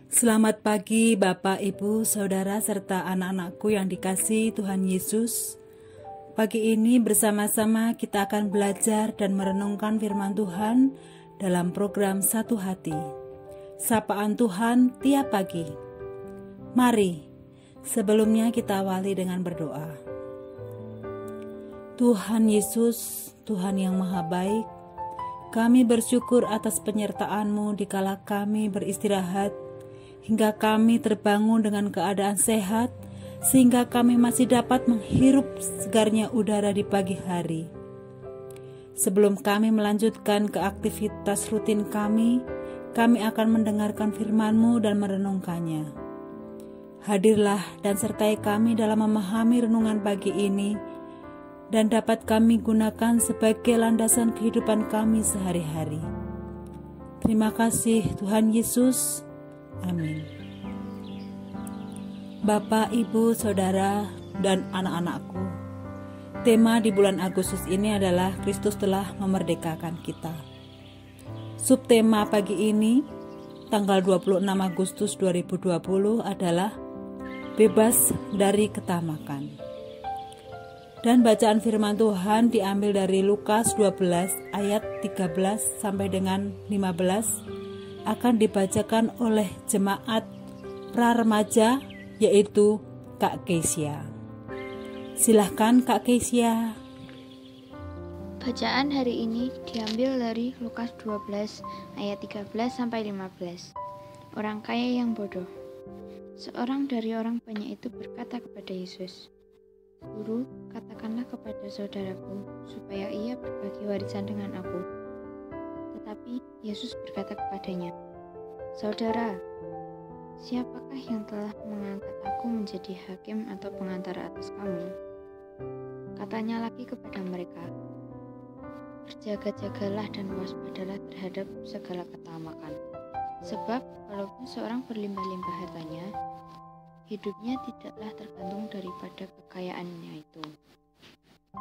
Selamat pagi Bapak, Ibu, Saudara, serta anak-anakku yang dikasihi Tuhan Yesus. Pagi ini bersama-sama kita akan belajar dan merenungkan firman Tuhan dalam program Satu Hati. Sapaan Tuhan tiap pagi. Mari, sebelumnya kita awali dengan berdoa. Tuhan Yesus, Tuhan yang Maha Baik, kami bersyukur atas penyertaan-Mu dikala kami beristirahat, hingga kami terbangun dengan keadaan sehat, sehingga kami masih dapat menghirup segarnya udara di pagi hari. Sebelum kami melanjutkan ke aktivitas rutin kami akan mendengarkan firman-Mu dan merenungkannya. Hadirlah dan sertai kami dalam memahami renungan pagi ini, dan dapat kami gunakan sebagai landasan kehidupan kami sehari-hari. Terima kasih Tuhan Yesus. Amin. Bapak, Ibu, Saudara, dan anak-anakku, tema di bulan Agustus ini adalah Kristus telah memerdekakan kita. Subtema pagi ini, tanggal 26 Agustus 2020 adalah bebas dari ketamakan. Dan bacaan firman Tuhan diambil dari Lukas 12 ayat 13 sampai dengan 15, akan dibacakan oleh jemaat pra-remaja, yaitu Kak Kesia. Silahkan Kak Kesia. Bacaan hari ini diambil dari Lukas 12 ayat 13 sampai 15. Orang kaya yang bodoh. Seorang dari orang banyak itu berkata kepada Yesus, "Guru, katakanlah kepada saudaraku supaya ia berbagi warisan dengan aku." Tetapi Yesus berkata kepadanya, "Saudara, siapakah yang telah mengangkat aku menjadi hakim atau pengantara atas kamu?" Katanya lagi kepada mereka, "Berjaga-jagalah dan waspadalah terhadap segala ketamakan. Sebab walaupun seorang berlimpah-limpah hartanya, hidupnya tidaklah tergantung daripada kekayaannya itu."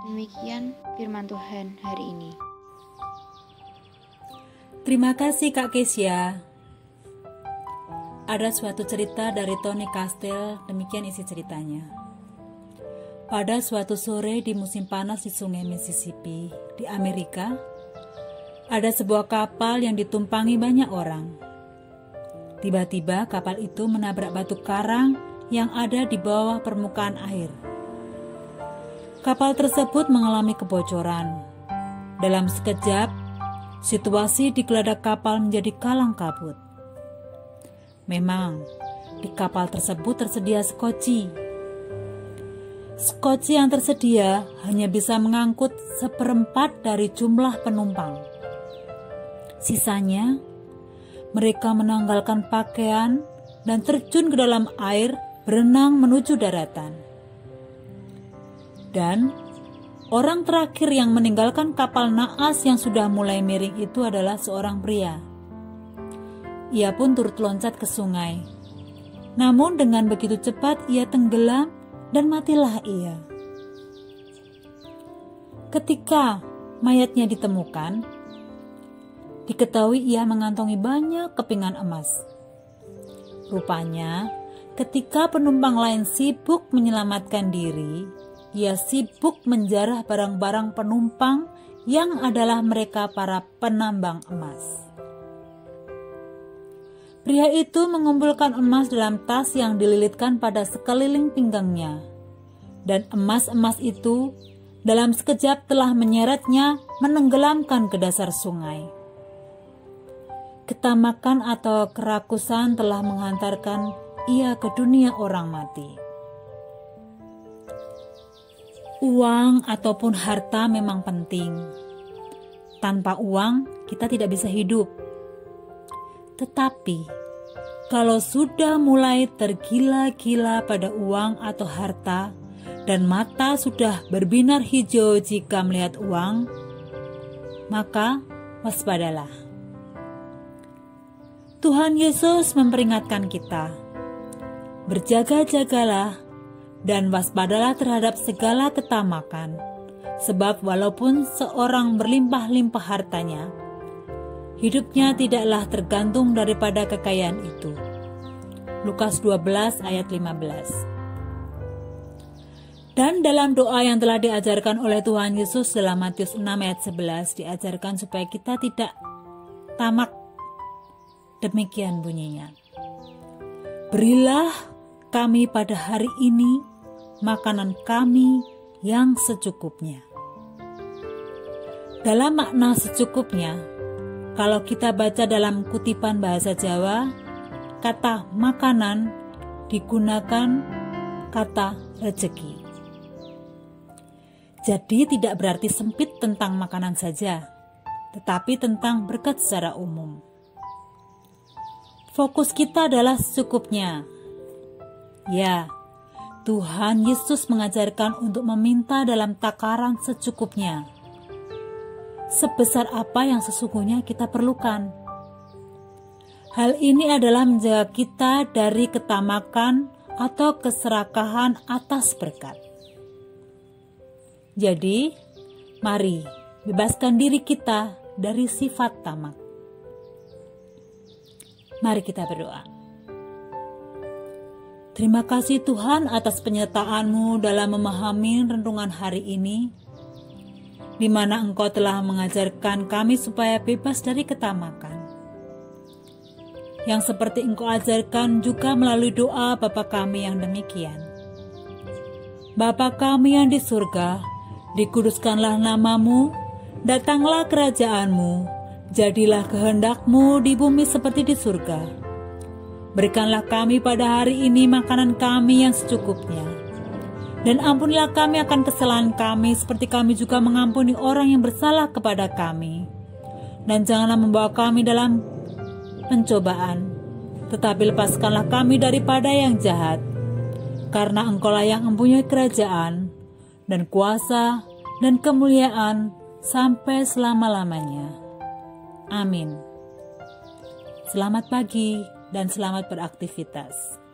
Demikian firman Tuhan hari ini. Terima kasih Kak Kesia. Ada suatu cerita dari Tony Castell, demikian isi ceritanya. Pada suatu sore di musim panas di sungai Mississippi, di Amerika, ada sebuah kapal yang ditumpangi banyak orang. Tiba-tiba kapal itu menabrak batu karang yang ada di bawah permukaan air. Kapal tersebut mengalami kebocoran. Dalam sekejap, situasi di geladak kapal menjadi kalang kabut. Memang, di kapal tersebut tersedia skoci. Skoci yang tersedia hanya bisa mengangkut 1/4 dari jumlah penumpang. Sisanya, mereka menanggalkan pakaian dan terjun ke dalam air, berenang menuju daratan. Dan orang terakhir yang meninggalkan kapal naas yang sudah mulai miring itu adalah seorang pria. Ia pun turut loncat ke sungai. Namun dengan begitu cepat ia tenggelam dan matilah ia. Ketika mayatnya ditemukan, diketahui ia mengantongi banyak kepingan emas. Rupanya, ketika penumpang lain sibuk menyelamatkan diri, ia sibuk menjarah barang-barang penumpang yang adalah mereka para penambang emas. Pria itu mengumpulkan emas dalam tas yang dililitkan pada sekeliling pinggangnya, dan emas-emas itu dalam sekejap telah menyeretnya menenggelamkan ke dasar sungai. Ketamakan atau kerakusan telah menghantarkan ia ke dunia orang mati. Uang ataupun harta memang penting. Tanpa uang, kita tidak bisa hidup. Tetapi, kalau sudah mulai tergila-gila pada uang atau harta, dan mata sudah berbinar hijau jika melihat uang, maka waspadalah. Tuhan Yesus memperingatkan kita, berjaga-jagalah dan waspadalah terhadap segala ketamakan, sebab walaupun seorang berlimpah-limpah hartanya, hidupnya tidaklah tergantung daripada kekayaan itu. Lukas 12 ayat 15. Dan dalam doa yang telah diajarkan oleh Tuhan Yesus dalam Matius 6 ayat 11 diajarkan supaya kita tidak tamak. Demikian bunyinya. Berilah kami pada hari ini makanan kami yang secukupnya. Dalam makna secukupnya, kalau kita baca dalam kutipan bahasa Jawa, kata makanan digunakan kata rezeki. Jadi tidak berarti sempit tentang makanan saja, tetapi tentang berkat secara umum. Fokus kita adalah secukupnya. Ya, Tuhan Yesus mengajarkan untuk meminta dalam takaran secukupnya. Sebesar apa yang sesungguhnya kita perlukan. Hal ini adalah menjaga kita dari ketamakan atau keserakahan atas berkat. Jadi, mari bebaskan diri kita dari sifat tamak. Mari kita berdoa. Terima kasih Tuhan atas penyertaan-Mu dalam memahami renungan hari ini, di mana Engkau telah mengajarkan kami supaya bebas dari ketamakan. Yang seperti Engkau ajarkan juga melalui doa Bapa kami yang demikian. Bapa kami yang di surga, dikuduskanlah nama-Mu, datanglah kerajaan-Mu, jadilah kehendak-Mu di bumi seperti di surga. Berikanlah kami pada hari ini makanan kami yang secukupnya. Dan ampunilah kami akan kesalahan kami seperti kami juga mengampuni orang yang bersalah kepada kami. Dan janganlah membawa kami dalam pencobaan, tetapi lepaskanlah kami daripada yang jahat. Karena Engkaulah yang mempunyai kerajaan dan kuasa dan kemuliaan sampai selama-lamanya. Amin. Selamat pagi dan selamat beraktivitas.